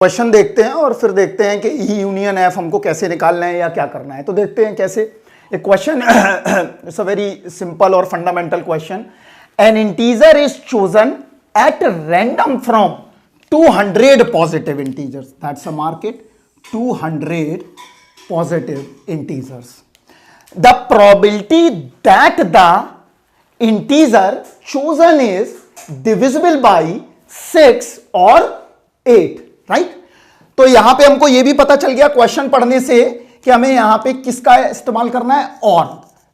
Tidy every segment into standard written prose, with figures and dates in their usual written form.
Question देखते हैं और फिर देखते हैं कि ई यूनियन एफ हमको कैसे निकालना है या क्या करना है। तो देखते हैं कैसे। एक question, it's a very simple और fundamental question. An integer is chosen at random from 200 positive integers, that's a market 200 positive integers. The probability that the integer chosen is divisible by 6 or 8, right. तो यहां पे हमको यह भी पता चल गया क्वेश्चन पढ़ने से कि हमें यहां पे किसका इस्तेमाल करना है, और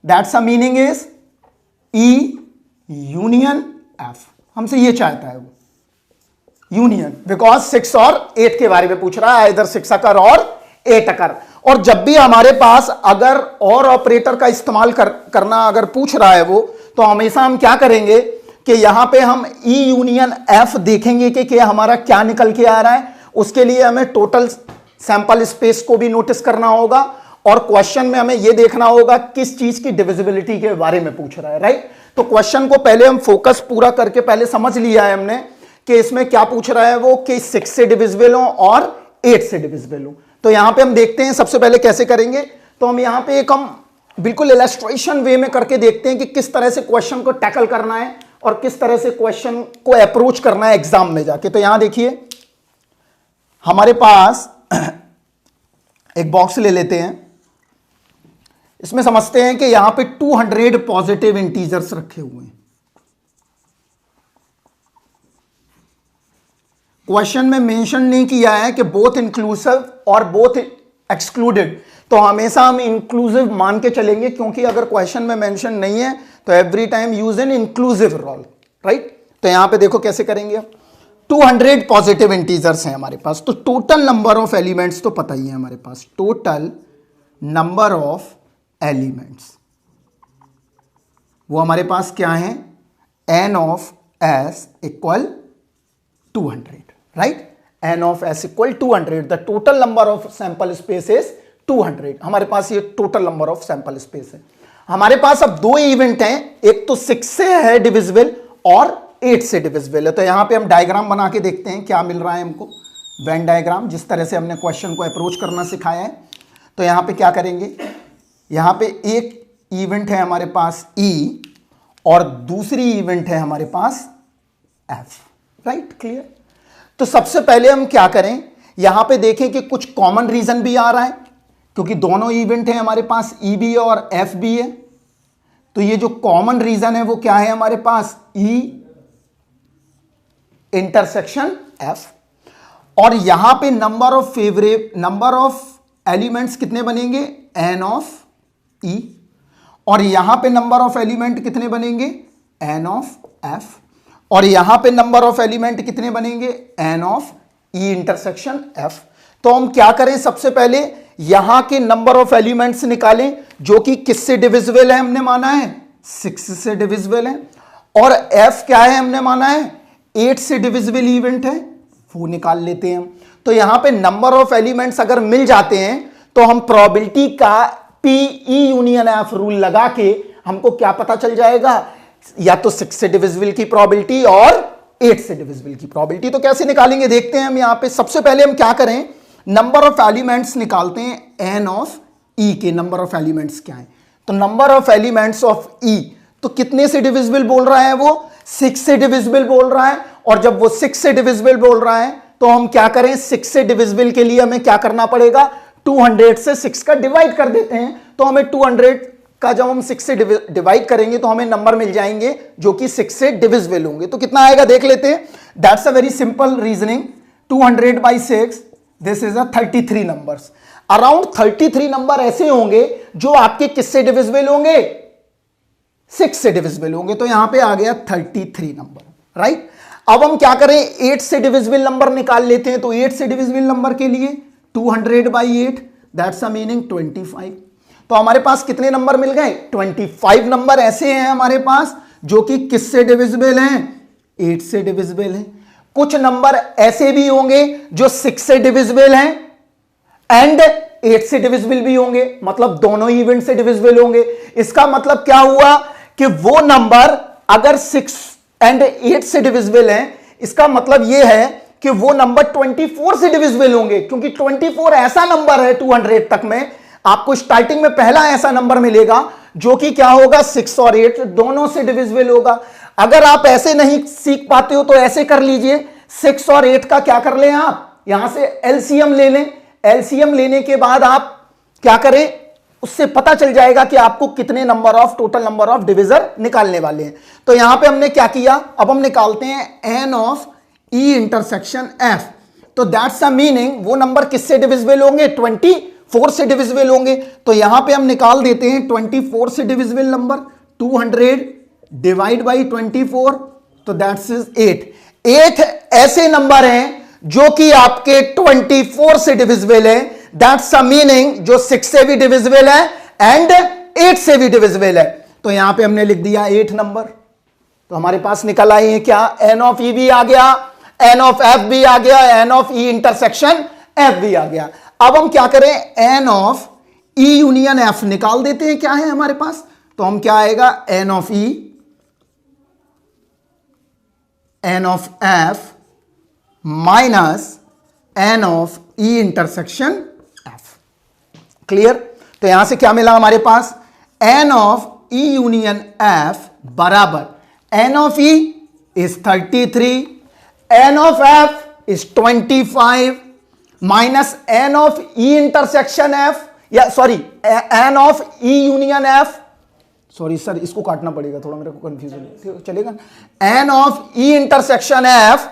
that's a meaning is E union F. हमसे ये चाहता है वो यूनियन, बिकॉज 6 और 8 के बारे में पूछ रहा है, इधर 6 अकर और 8 अकर। और जब भी हमारे पास अगर और ऑपरेटर का इस्तेमाल करना अगर पूछ रहा है वो, तो हमेशा हम क्या करेंगे कि यहां पे हम ई यूनियन एफ देखेंगे कि हमारा क्या निकल के आ रहा है। उसके लिए हमें टोटल सैंपल स्पेस को भी नोटिस करना होगा, और क्वेश्चन में हमें यह देखना होगा किस चीज की डिविजिबिलिटी के बारे में पूछ रहा है, राइट। तो क्वेश्चन को पहले हम फोकस पूरा करके पहले समझ लिया है हमने कि इसमें क्या पूछ रहा है वो, कि 6 से डिविजिबल हो और 8 से डिविजिबल हो। तो यहां पे हम देखते हैं सबसे पहले कैसे करेंगे। तो हम यहां पे एक हम बिल्कुल इलस्ट्रेशन वे में करके देखते हैं कि किस तरह से क्वेश्चन को टैकल करना है और किस तरह से क्वेश्चन को अप्रोच करना है एग्जाम में जाके। तो यहां देखिए हमारे पास एक बॉक्स ले लेते हैं, इसमें समझते हैं कि यहां पे 200 पॉजिटिव इंटीजर्स रखे हुए हैं। क्वेश्चन में मेंशन नहीं किया है कि बोथ इंक्लूसिव और बोथ एक्सक्लूडेड, तो हमेशा हम इंक्लूसिव मान के चलेंगे, क्योंकि अगर क्वेश्चन में मेंशन नहीं है तो every time use an inclusive rule, right. तो यहां पे देखो कैसे करेंगे आप। 200 पॉजिटिव इंटीजर्स हैं हमारे पास, तो टोटल नंबर ऑफ एलिमेंट्स तो पता ही है हमारे पास, टोटल नंबर ऑफ एलिमेंट्स वो हमारे पास क्या है, N of S equal 200, right. N of S equal 200, the total number of sample space is 200। हमारे पास ये total number of sample space है। हमारे पास अब दो इवेंट हैं, एक तो 6 से है डिविजिबल और 8 से डिविजिबल है। तो यहां पे हम डायग्राम बना के देखते हैं क्या मिल रहा है हमको, वेन डायग्राम, जिस तरह से हमने क्वेश्चन को अप्रोच करना सिखाया है। तो यहां पे क्या करेंगे, यहां पे एक इवेंट है हमारे पास E और दूसरी इवेंट है हमारे पास F, राइट, क्लियर। तो सबसे पहले हम क्या करें, यहां पे देखें कि कुछ कॉमन रीजन भी आ रहा है, क्योंकि दोनों इवेंट है हमारे पास, E भी है और F भी है। तो ये जो कॉमन रीजन है वो क्या है हमारे पास, E इंटरसेक्शन F। और यहां पे नंबर ऑफ एलिमेंट्स कितने बनेंगे, N ऑफ E, और यहां पे नंबर ऑफ एलिमेंट कितने बनेंगे, N ऑफ F, और यहां पे नंबर ऑफ एलिमेंट कितने बनेंगे, N of E intersection F। तो हम क्या करें, सबसे पहले यहां के नंबर ऑफ एलिमेंट्स निकालें, जो कि किससे डिविजिबल है, हमने माना है 6 से डिविजिबल है, और F क्या है, हमने माना है 8 से डिविजिबल इवेंट है, वो निकाल लेते हैं हम। तो यहां पे नंबर ऑफ एलिमेंट्स अगर मिल जाते हैं तो हम प्रोबेबिलिटी का PE यूनियन F रूल लगा के हमको क्या पता चल जाएगा, या तो 6 से डिविजिबल की प्रोबेबिलिटी और 8 से डिविजिबल की प्रोबेबिलिटी। तो कैसे निकालेंगे देखते हैं हम। यहां पे सबसे पहले हम क्या करें, नंबर ऑफ एलिमेंट्स निकालते हैं, N ऑफ E के नंबर ऑफ एलिमेंट्स क्या है। तो number of elements of E तो कितने से डिविजिबल बोल रहा है वो, 6 से डिविजिबल बोल रहा है। और जब वो 6 से डिविजिबल बोल रहा है तो हम क्या करें, 6 से डिविजिबल के लिए हमें क्या करना पड़ेगा, 200 से 6 का डिवाइड कर देते हैं। तो हमें 200 का जब हम 6 से डिवाइड करेंगे तो हमें नंबर मिल जाएंगे जो कि 6 से डिविजिबल होंगे। तो कितना आएगा देख लेते हैं, that's a very simple reasoning. 200 by 6, this is a 33 numbers. Around 33 number ऐसे होंगे जो आपके किससे डिविजिबल होंगे, 6 से डिविजिबल होंगे। तो यहां पे आ गया 33 नंबर, राइट। अब हम क्या करें, 8 से डिविजिबल नंबर निकाल लेते हैं। तो 8 से डिविजिबल नंबर के लिए 200 by 8, दैट्स अ मीनिंग 25। तो हमारे पास कितने नंबर मिल गए, 25 नंबर ऐसे हैं हमारे पास जो कि किससे डिविजिबल हैं, 8 से डिविजिबल हैं। कुछ नंबर ऐसे भी होंगे जो 6 से डिविजिबल हैं एंड 8 से डिविजिबल भी होंगे, मतलब दोनों इवेंट से डिविजिबल होंगे। इसका मतलब क्या हुआ कि वो नंबर अगर 6 एंड 8 से डिविजिबल हैं, इसका मतलब यह है कि वो नंबर 24 से डिविजिबल होंगे, क्योंकि 24 ऐसा नंबर है 200 तक में आपको स्टार्टिंग में पहला ऐसा नंबर मिलेगा जो कि क्या होगा 6 और 8 दोनों से डिविजिबल होगा। अगर आप ऐसे नहीं सीख पाते हो तो ऐसे कर लीजिए, 6 और 8 का क्या कर लें आप यहां से एलसीएम ले लें। एलसीएम लेने के बाद आप क्या करें, उससे पता चल जाएगा कि आपको कितने टोटल नंबर ऑफ डिविजर निकालने वाले हैं। तो यहां पे हमने क्या किया, अब हम निकालते हैं N of E intersection F. तो दैट्स अ मीनिंग वो नंबर किससे डिविजिबल होंगे, 24 से डिविजिबल होंगे। तो यहां पे हम निकाल देते हैं 24 से डिविजिबल नंबर, 200 डिवाइड बाई 24, तो दैट्स इज 8 ऐसे नंबर हैं जो कि आपके 24 से डिविजिबल है। दैट्स अ मीनिंग जो 6 से भी डिविजिबल है एंड 8 से भी डिविजिबल है। तो यहां पे हमने लिख दिया 8 नंबर। तो हमारे पास निकल आए हैं क्या, एन ऑफ ई भी आ गया, एन ऑफ एफ भी आ गया, N of E intersection F भी आ गया। अब हम क्या करें, N of E union F निकाल देते हैं, क्या है हमारे पास। तो हम क्या आएगा, n of E n of F minus n of E intersection F. Clear. तो यहां से क्या मिला हमारे पास, n of E union F बराबर n of E is 33, n of F is 25 minus n of E intersection F, या sorry n of E union F, sorry sir इसको काटना पड़ेगा थोड़ा, मेरे को कंफ्यूजन चलेगा। N of E intersection F,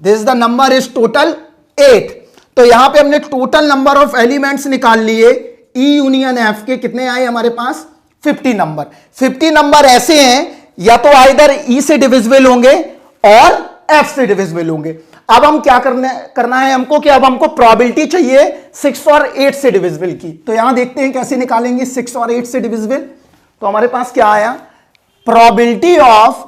this the number is total 8। तो यहां पे हमने टोटल नंबर ऑफ एलिमेंट्स निकाल लिए ई यूनियन एफ के, कितने आए हमारे पास 50 नंबर। 50 नंबर ऐसे हैं या तो आइदर ई से डिविजिबल होंगे और एफ से डिविजिबल होंगे। अब हम क्या करना है हमको, कि अब हमको प्रोबेबिलिटी चाहिए 6 और 8 से डिविजिबल की। तो यहां देखते हैं कैसे निकालेंगे 6 और 8 से डिविजिबल। तो हमारे पास क्या आया, probability of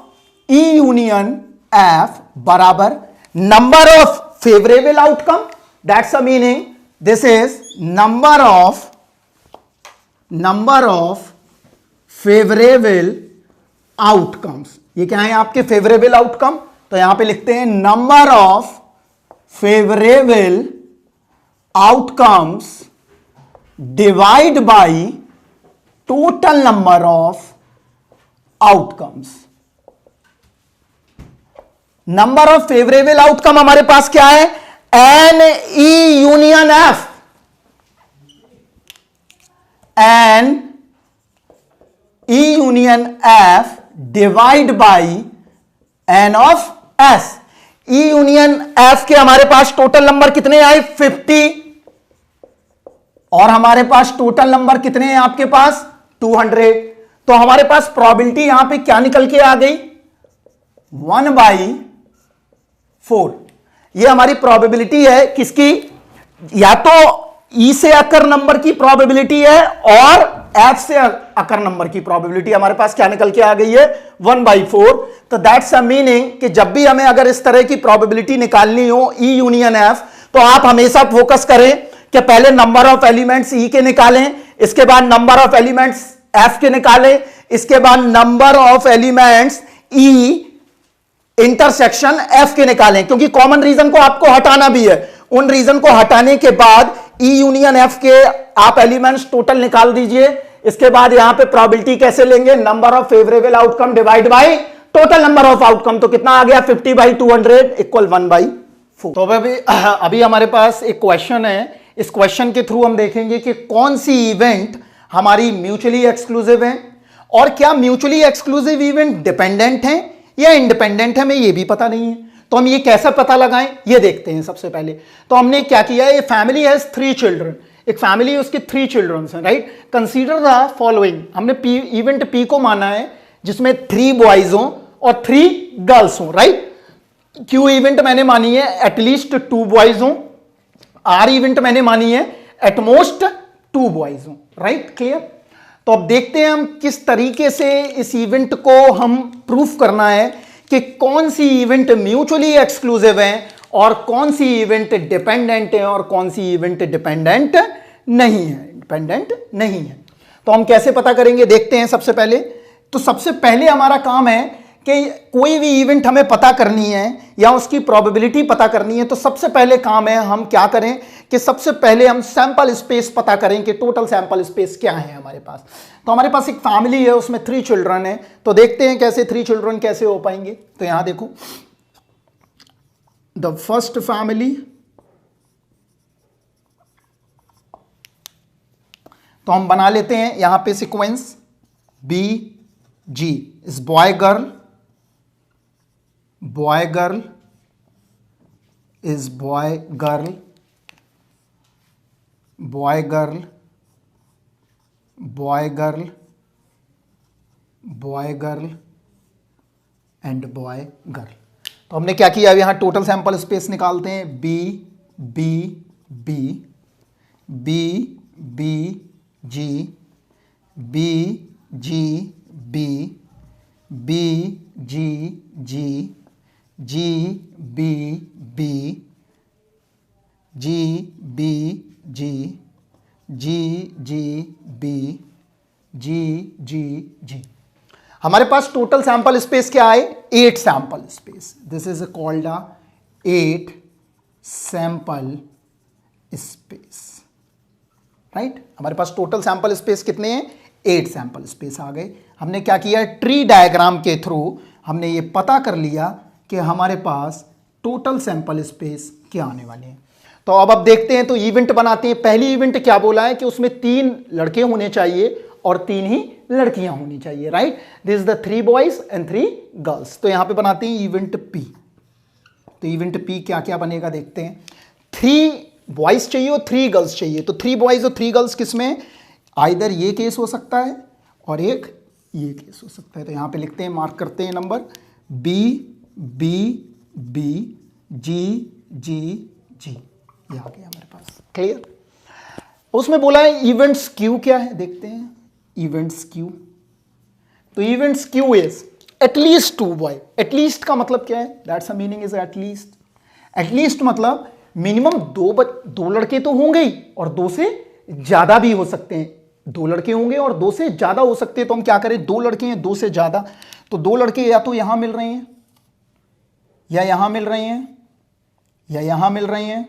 E union F बराबर number of favourable outcome, that's a meaning this is number of favourable outcomes. ये क्या है आपके फेवरेबल आउटकम, तो यहां पे लिखते हैं number of favourable outcomes divide by total number of outcomes. Number of favourable outcome हमारे पास क्या है, n E union F, n E union F divide by n of S. E union F के हमारे पास टोटल नंबर कितने आए 50, और हमारे पास टोटल नंबर कितने हैं आपके पास 200। तो हमारे पास प्रोबेबिलिटी यहां पे क्या निकल के आ गई 1/4। ये हमारी प्रोबेबिलिटी है किसकी, या तो ई से अकर नंबर की प्रोबेबिलिटी है और एफ से अकर नंबर की प्रोबेबिलिटी हमारे पास क्या निकल के आ गई है 1/4। तो दैट्स अ मीनिंग कि जब भी हमें अगर इस तरह की प्रोबेबिलिटी निकालनी हो ई यूनियन एफ, तो आप हमेशा फोकस करें कि पहले नंबर ऑफ एलिमेंट्स ई के निकालें, इसके बाद नंबर ऑफ एलिमेंट्स एफ के निकालें, इसके बाद number of elements E intersection F के निकालें, क्योंकि कॉमन रीजन को आपको हटाना भी है। उन रीजन को हटाने के बाद ई यूनियन एफ के आप एलिमेंट्स टोटल निकाल दीजिए। इसके बाद यहां पे प्रोबेबिलिटी कैसे लेंगे, number of favourable outcome divide by total number of outcome. तो कितना आ गया 50/200 इक्वल 1/4। तो अभी हमारे पास एक क्वेश्चन है, इस क्वेश्चन के थ्रू हम देखेंगे कि कौन सी इवेंट हमारी म्यूचुअली एक्सक्लूसिव है, और क्या म्यूचुअली एक्सक्लूसिव इवेंट डिपेंडेंट है या इंडिपेंडेंट है, हमें ये भी पता नहीं है। तो हम ये कैसे पता लगाएं, ये देखते हैं। सबसे पहले तो हमने क्या किया, ये फैमिली हैज 3 चिल्ड्रन, एक फैमिली है उसके 3 चिल्ड्रन हैं, राइट। कंसीडर द फॉलोइंग, हमने इवेंट पी को माना है जिसमें 3 बॉयज हो और 3 गर्ल्स हो, राइट। क्यू इवेंट मैंने मानी है एटलीस्ट 2 बॉयज हो, आर इवेंट मैंने मानी है एटमोस्ट 2 बॉयज हो, राइट, क्लियर। तो अब देखते हैं हम किस तरीके से इस इवेंट को हम प्रूफ करना है कि कौन सी इवेंट म्यूचुअली एक्सक्लूसिव है और कौन सी इवेंट डिपेंडेंट है और कौन सी इवेंट डिपेंडेंट नहीं है। तो हम कैसे पता करेंगे, देखते हैं। सबसे पहले तो सबसे पहले हमारा काम है कि कोई भी इवेंट हमें पता करनी है या उसकी प्रोबेबिलिटी पता करनी है, तो सबसे पहले काम है हम क्या करें कि सबसे पहले हम सैंपल स्पेस पता करें कि टोटल सैंपल स्पेस क्या है हमारे पास। तो हमारे पास एक फैमिली है, उसमें 3 चिल्ड्रन है, तो देखते हैं कैसे 3 चिल्ड्रन कैसे हो पाएंगे। तो यहां देखो, द फर्स्ट फैमिली, तो हम बना लेते हैं यहां पे sequence B G is boy girl, boy girl is boy girl, boy girl, boy girl, boy girl and boy girl. तो हमने क्या किया, अब यहां टोटल सैंपल स्पेस निकालते हैं, B B B B B G B G B B G G G B B G B G G G B G G G. हमारे पास टोटल सैंपल स्पेस क्या है, 8 sample space. This is called 8 sample space, right. हमारे पास total sample space कितने हैं, 8 sample space आ गए। हमने क्या किया, ट्री डायग्राम के थ्रू हमने ये पता कर लिया कि हमारे पास टोटल सैंपल स्पेस क्या आने वाले हैं। तो अब देखते हैं, तो इवेंट बनाते हैं। पहली इवेंट क्या बोला है कि उसमें 3 लड़के होने चाहिए और 3 ही लड़कियां होनी चाहिए, right. This is the 3 boys and 3 girls. तो यहां पे बनाते हैं इवेंट पी। तो इवेंट पी क्या क्या बनेगा देखते हैं। 3 बॉयज चाहिए और 3 गर्ल्स चाहिए। तो 3 बॉयज और 3 गर्ल्स किसमें, आइदर ये केस हो सकता है और एक ये केस हो सकता है। तो यहां पे लिखते हैं, मार्क करते हैं number B B B G G जी, ये आ गया हमारे पास, क्लियर। उसमें बोला है इवेंट्स क्यू क्या है, देखते हैं इवेंट्स क्यू। तो events Q is at least 2 boy. At least का मतलब क्या है, that's a meaning is at least. At least मतलब मिनिमम 2 लड़के तो होंगे ही और 2 से ज्यादा भी हो सकते हैं। 2 लड़के होंगे और 2 से ज्यादा हो सकते हैं। तो हम क्या करें, 2 लड़के हैं 2 से ज्यादा, तो 2 लड़के या तो यहां मिल रहे हैं या यहां मिल रहे हैं या यहां मिल रहे हैं।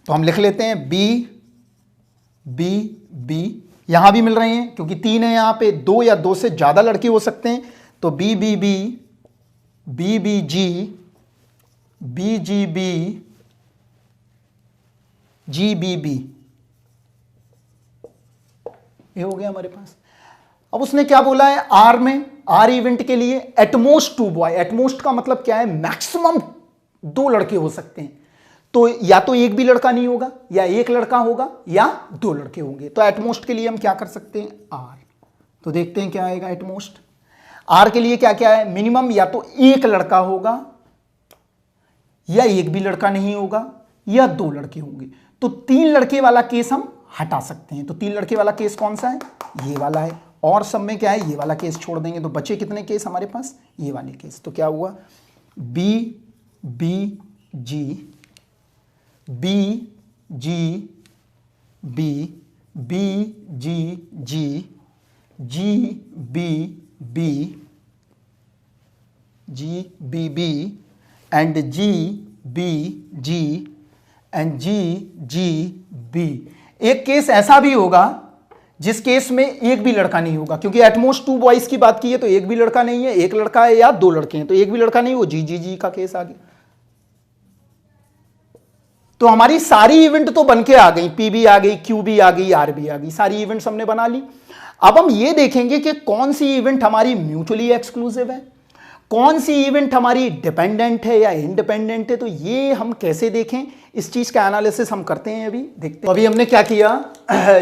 तो हम लिख लेते हैं बी बी बी, यहां भी मिल रहे हैं क्योंकि 3 है यहां पे, 2 या 2 से ज्यादा लड़के हो सकते हैं। तो B B B B B G B G B G B B, ये हो गया हमारे पास। अब उसने क्या बोला है, आर में, आर इवेंट के लिए एटमोस्ट 2 बॉय। एटमोस्ट का मतलब क्या है, मैक्सिमम 2 लड़के हो सकते हैं। तो या तो एक भी लड़का नहीं होगा या एक लड़का होगा या 2 लड़के होंगे। तो एटमोस्ट के लिए हम क्या कर सकते हैं, आर। तो देखते हैं क्या आएगा एटमोस्ट। आर के लिए क्या क्या है, मिनिमम या तो एक लड़का होगा या एक भी लड़का नहीं होगा या 2 लड़के होंगे। तो 3 लड़के वाला केस हम हटा सकते हैं। तो 3 लड़के वाला केस कौन सा है, ये वाला है। और सब में क्या है, ये वाला केस छोड़ देंगे। तो बचे कितने केस हमारे पास, ये वाले केस। तो क्या हुआ, B B G B G B B G G G B B G B B and G B G and G G B. एक केस ऐसा भी होगा जिस केस में एक भी लड़का नहीं होगा, क्योंकि एटमोस्ट 2 बॉयज की बात की है। तो एक भी लड़का नहीं है, एक लड़का है या 2 लड़के हैं। तो एक भी लड़का नहीं, वो जी जी जी का केस आ गया। तो हमारी सारी इवेंट तो बन के आ गई, पी भी आ गई, क्यू भी आ गई, आर भी आ गई, सारी इवेंट्स हमने बना ली। अब हम ये देखेंगे कि कौन सी इवेंट हमारी म्यूचुअली एक्सक्लूसिव है, कौन सी इवेंट हमारी डिपेंडेंट है या इंडिपेंडेंट है। तो ये हम कैसे देखें, इस चीज का एनालिसिस हम करते हैं, अभी देखते हैं। तो अभी हमने क्या किया,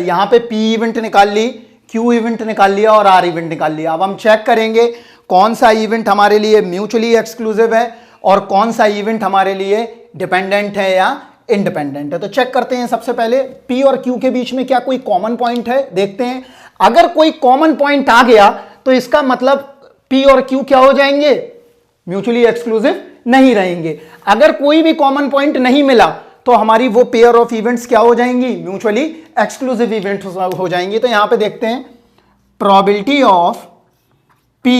यहां पे पी इवेंट निकाल ली, क्यू इवेंट निकाल लिया और आर इवेंट निकाल लिया। अब हम चेक करेंगे कौन सा इवेंट हमारे लिए म्यूचुअली एक्सक्लूसिव है और कौन सा इवेंट हमारे लिए डिपेंडेंट है या इंडिपेंडेंट है। तो चेक करते हैं। सबसे पहले पी और क्यू के बीच में क्या कोई कॉमन पॉइंट है, देखते हैं। अगर कोई कॉमन पॉइंट आ गया तो इसका मतलब पी और क्यू क्या हो जाएंगे, म्यूचुअली एक्सक्लूसिव नहीं रहेंगे। अगर कोई भी कॉमन पॉइंट नहीं मिला तो हमारी वो पेयर ऑफ इवेंट्स क्या हो जाएंगी, म्यूचुअली एक्सक्लूसिव इवेंट हो जाएंगी। तो यहां पे देखते हैं, probability of P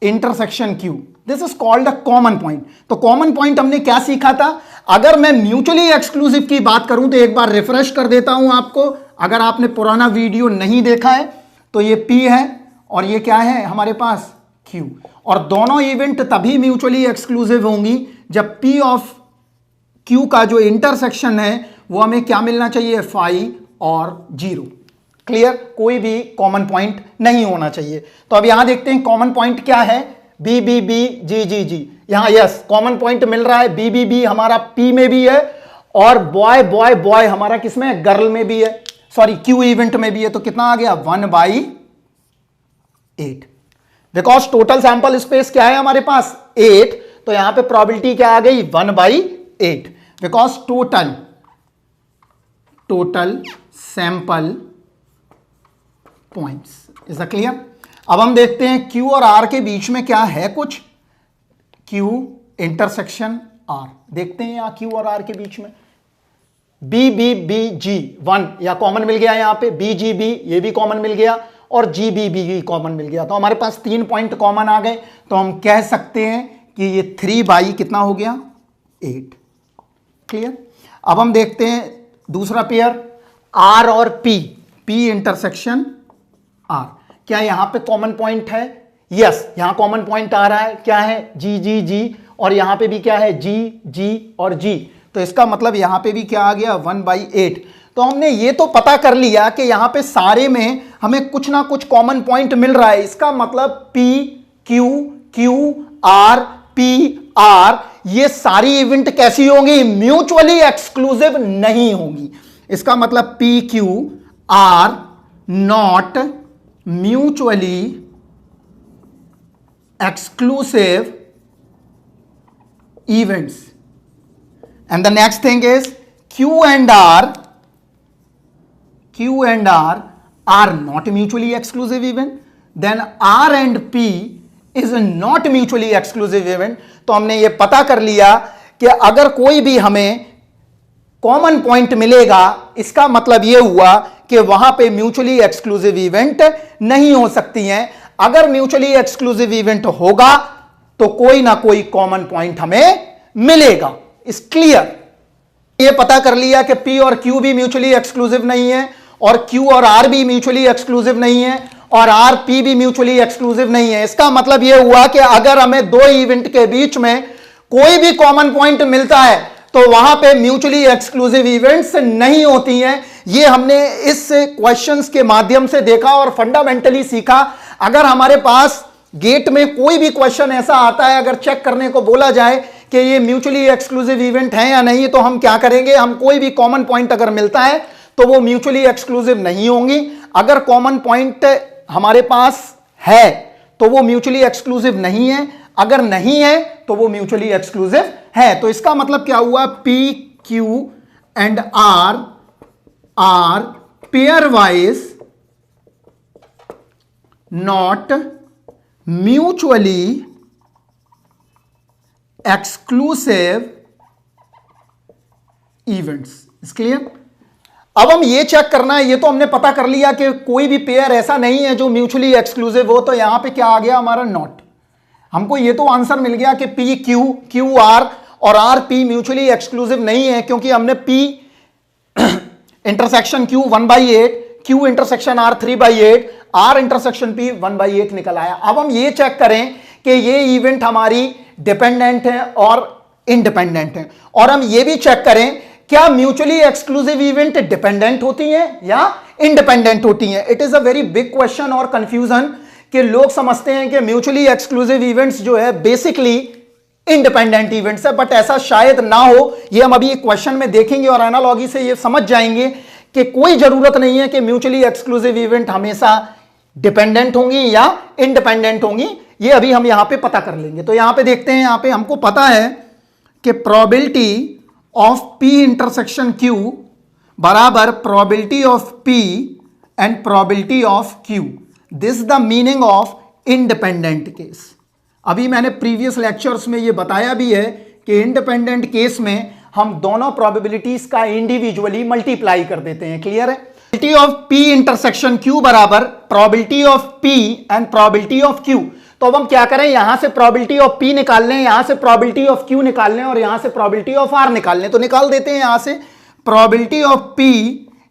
intersection Q, this is called a common point. तो कॉमन पॉइंट हमने क्या सीखा था? अगर मैं म्यूचुअली एक्सक्लूसिव की बात करूं तो एक बार रिफ्रेश कर देता हूं आपको, अगर आपने पुराना वीडियो नहीं देखा है तो ये P है और ये क्या है हमारे पास Q, और दोनों इवेंट तभी म्यूचुअली एक्सक्लूसिव होंगी जब P ऑफ Q का जो इंटरसेक्शन है वो हमें क्या मिलना चाहिए, फाई और 0। क्लियर? कोई भी कॉमन पॉइंट नहीं होना चाहिए। तो अब यहां देखते हैं कॉमन पॉइंट क्या है, B B B G G जी। यहां यस कॉमन पॉइंट मिल रहा है, बी बी बी हमारा P में भी है और बॉय बॉय बॉय हमारा किसमें है, गर्ल में भी है, सॉरी Q इवेंट में भी है। तो कितना आ गया 1/8, बिकॉज टोटल सैंपल स्पेस क्या है हमारे पास 8, तो यहां पे प्रोबेबिलिटी क्या आ गई 1/8, because total sample points. Is that clear? अब हम देखते हैं Q और R के बीच में क्या है, कुछ Q इंटरसेक्शन R देखते हैं। यहां Q और R के बीच में B B B G 1 या कॉमन मिल गया, यहां पे B G B ये भी कॉमन मिल गया और G B B भी कॉमन मिल गया। तो हमारे पास 3 पॉइंट कॉमन आ गए। तो हम कह सकते हैं कि ये 3 कितना हो गया 8। क्लियर? अब हम देखते हैं दूसरा पेयर R और P इंटरसेक्शन R। क्या यहां पे कॉमन पॉइंट है? यस, यहां कॉमन पॉइंट आ रहा है, क्या है G G G, और यहां पे भी क्या है G G और G। तो इसका मतलब यहां पे भी क्या आ गया 1/8। तो हमने ये तो पता कर लिया कि यहां पे सारे में हमें कुछ ना कुछ कॉमन पॉइंट मिल रहा है। इसका मतलब P Q Q R P R ये सारी इवेंट कैसी होंगी, म्यूचुअली एक्सक्लूसिव नहीं होंगी। इसका मतलब P Q R not mutually exclusive events, and the next thing is Q and R are not mutually exclusive event, then R and P is not mutually exclusive event। तो हमने ये पता कर लिया कि अगर कोई भी हमें कॉमन पॉइंट मिलेगा इसका मतलब यह हुआ कि वहां पे म्यूचुअली एक्सक्लूसिव इवेंट नहीं हो सकती हैं। अगर म्यूचुअली एक्सक्लूसिव इवेंट होगा तो कोई ना कोई कॉमन पॉइंट हमें मिलेगा। इस क्लियर? ये पता कर लिया कि P और Q भी म्यूचुअली एक्सक्लूसिव नहीं है और Q और R भी म्यूचुअली एक्सक्लूसिव नहीं है और R P भी म्यूचुअली एक्सक्लूसिव नहीं है। इसका मतलब यह हुआ कि अगर हमें दो इवेंट के बीच में कोई भी कॉमन पॉइंट मिलता है तो वहां पे म्यूचुअली एक्सक्लूसिव इवेंट्स नहीं होती हैं। ये हमने इस क्वेश्चंस के माध्यम से देखा और फंडामेंटली सीखा। अगर हमारे पास गेट में कोई भी क्वेश्चन ऐसा आता है, अगर चेक करने को बोला जाए कि ये म्यूचुअली एक्सक्लूसिव इवेंट है या नहीं, तो हम क्या करेंगे, हम कोई भी कॉमन पॉइंट अगर मिलता है तो वो म्यूचुअली एक्सक्लूसिव नहीं होंगी। अगर कॉमन पॉइंट हमारे पास है तो वो म्यूचुअली एक्सक्लूसिव नहीं है, अगर नहीं है तो वो म्यूचुअली एक्सक्लूसिव है। तो इसका मतलब क्या हुआ, P Q and R are pairwise not mutually exclusive events. Is clear? अब हम ये चेक करना है, ये तो हमने पता कर लिया कि कोई भी पेयर ऐसा नहीं है जो म्यूचुअली एक्सक्लूसिव हो। तो यहां पे क्या आ गया हमारा नॉट। हमको ये तो आंसर मिल गया कि P Q Q R और R P म्यूचुअली एक्सक्लूसिव नहीं है, क्योंकि हमने P intersection Q 1/8, Q intersection R 3/8, R intersection P 1/8 निकल आया। अब हम ये चेक करें कि ये इवेंट हमारी डिपेंडेंट है और इंडिपेंडेंट है, और हम ये भी चेक करें क्या म्यूचुअली एक्सक्लूसिव इवेंट डिपेंडेंट होती हैं या इंडिपेंडेंट होती हैं। It is a very big question और कंफ्यूजन कि लोग समझते हैं कि म्यूचुअली एक्सक्लूसिव इवेंट्स जो है बेसिकली इंडिपेंडेंट इवेंट्स है, बट ऐसा शायद ना हो। ये हम अभी क्वेश्चन में देखेंगे और एनालॉजी से ये समझ जाएंगे कि कोई जरूरत नहीं है कि म्यूचुअली एक्सक्लूसिव इवेंट हमेशा डिपेंडेंट होंगी या इंडिपेंडेंट होंगी। ये अभी हम यहां पे पता कर लेंगे। तो यहां पे देखते हैं, यहां पे हमको पता है कि probability of P intersection Q बराबर probability of P and probability of Q। This is the meaning of independent case. अभी मैंने प्रीवियस लेक्चर्स में ये बताया भी है कि इंडिपेंडेंट केस में हम दोनों प्रोबेबिलिटीज का इंडिविजुअली मल्टीप्लाई कर देते हैं। क्लियर है? Probability of P intersection Q बराबर probability of P and probability of Q। तो अब हम क्या करें, यहां से प्रोबेबिलिटी ऑफ P निकाल लें, यहां से प्रोबेबिलिटी ऑफ Q निकाल लें और यहां से प्रोबेबिलिटी ऑफ R निकाल लें। तो निकाल देते हैं यहां से। Probability of P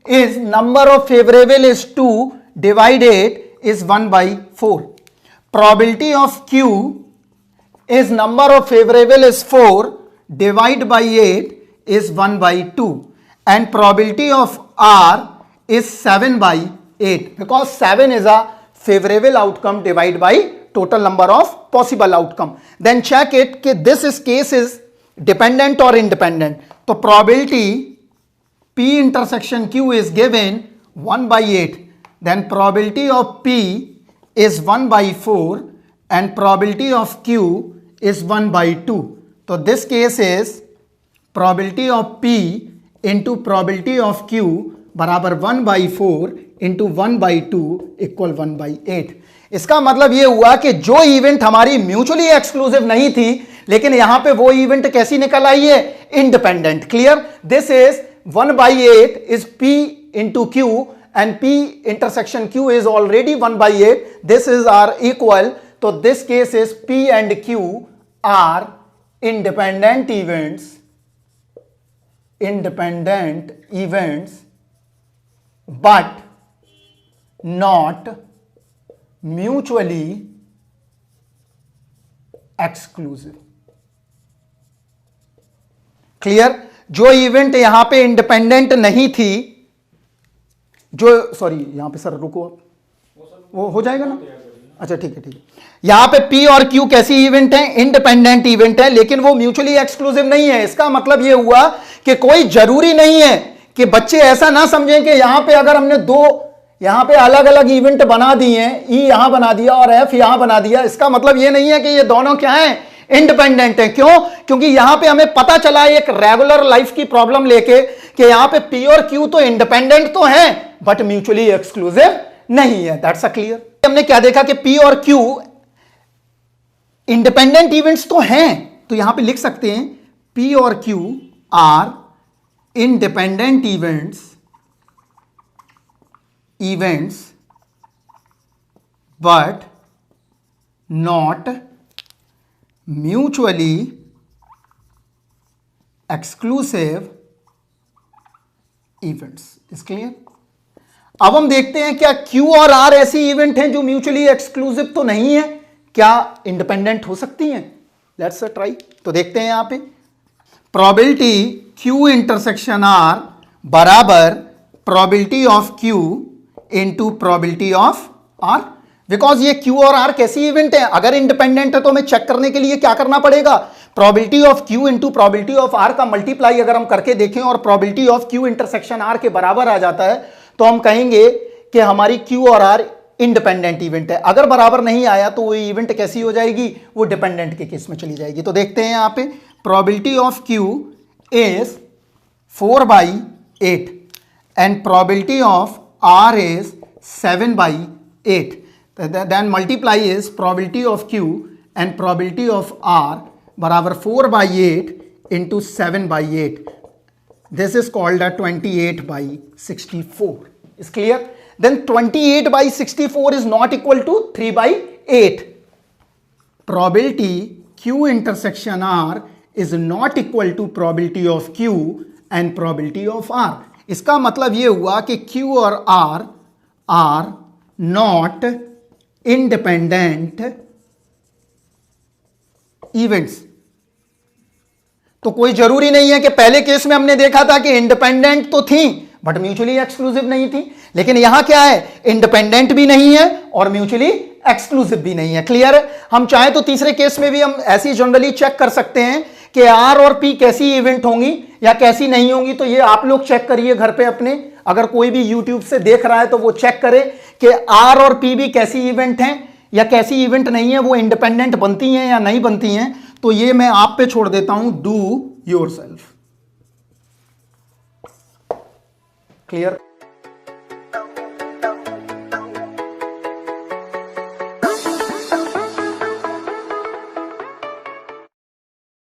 is number of favourable is 2 divided is 1/4। Probability of Q is number of favorable is 4 divide by 8 is 1/2 and probability of R is 7/8 because 7 is a favorable outcome divided by total number of possible outcome. Then check it कि this is case is dependent or independent. तो probability P intersection Q is given 1/8. Then probability of P is 1/4 and probability of Q is 1/2. So this case is probability of P into probability of Q बराबर 1/4 into 1/2 equal 1/8। इसका मतलब ये हुआ कि जो event हमारी mutually exclusive नहीं थी, लेकिन यहां पे वो इवेंट कैसी निकल आई है, independent. Clear? This is 1/8 is P into Q and P intersection Q is already 1/8. This is R equal. तो this case is P and Q are independent events but not mutually exclusive. Clear? जो event यहां पे independent नहीं थी, जो sorry यहां पे sir रुको, वो हो जाएगा ना? अच्छा ठीक है ठीक है। यहां पे P और Q कैसी इवेंट है, इंडिपेंडेंट इवेंट है, लेकिन वो म्यूचुअली एक्सक्लूसिव नहीं है। इसका मतलब ये हुआ कि कोई जरूरी नहीं है कि बच्चे ऐसा ना समझें कि यहां पे अगर हमने दो यहां पे अलग अलग इवेंट बना दिए हैं, E यहां बना दिया और F यहां बना दिया, इसका मतलब ये नहीं है कि ये दोनों क्या है, इंडिपेंडेंट है। क्यों? क्योंकि यहां पे हमें पता चला एक रेगुलर लाइफ की प्रॉब्लम लेके कि यहां पे P और Q तो इंडिपेंडेंट तो हैं बट म्यूचुअली एक्सक्लूसिव नहीं है। That's a clear. हमने क्या देखा कि P और Q इंडिपेंडेंट इवेंट्स तो हैं, तो यहां पे लिख सकते हैं P और Q are independent events but not mutually exclusive events. Is clear? अब हम देखते हैं क्या Q और R ऐसी इवेंट हैं जो म्यूचुअली एक्सक्लूसिव तो नहीं है, क्या इंडिपेंडेंट हो सकती हैं? Let's try. तो देखते हैं यहां पे प्रोबेबिलिटी Q इंटरसेक्शन R बराबर probability of Q into probability of R। Because ये Q और R कैसी इवेंट है, अगर इंडिपेंडेंट है तो हमें चेक करने के लिए क्या करना पड़ेगा, probability of Q into probability of R का मल्टीप्लाई अगर हम करके देखें और probability of Q intersection R के बराबर आ जाता है तो हम कहेंगे कि हमारी Q और R इंडिपेंडेंट इवेंट है। अगर बराबर नहीं आया तो वो इवेंट कैसी हो जाएगी, वो डिपेंडेंट के केस में चली जाएगी। तो देखते हैं यहां पे probability of Q is 4/8 and probability of R is 7/8। Then multiply is probability of Q and probability of R बराबर 4/8 into 7/8। This is called a 28/64. Is clear? Then 28/64 is not equal to 3/8. Probability Q intersection R is not equal to probability of Q and probability of R. इसका मतलब ये हुआ कि Q और R are not independent events. तो कोई जरूरी नहीं है कि पहले केस में हमने देखा था कि इंडिपेंडेंट तो थी बट म्यूचुअली एक्सक्लूसिव नहीं थी, लेकिन यहां क्या है, इंडिपेंडेंट भी नहीं है और म्यूचुअली एक्सक्लूसिव भी नहीं है। क्लियर है? हम चाहे तो तीसरे केस में भी हम ऐसी जनरली चेक कर सकते हैं कि R और P कैसी इवेंट होंगी या कैसी नहीं होंगी। तो ये आप लोग चेक करिए घर पे अपने, अगर कोई भी यूट्यूब से देख रहा है तो वो चेक करे कि R और P भी कैसी इवेंट हैं या कैसी इवेंट नहीं है, वो इंडिपेंडेंट बनती हैं या नहीं बनती हैं। तो ये मैं आप पे छोड़ देता हूं, डू योरसेल्फ। क्लियर?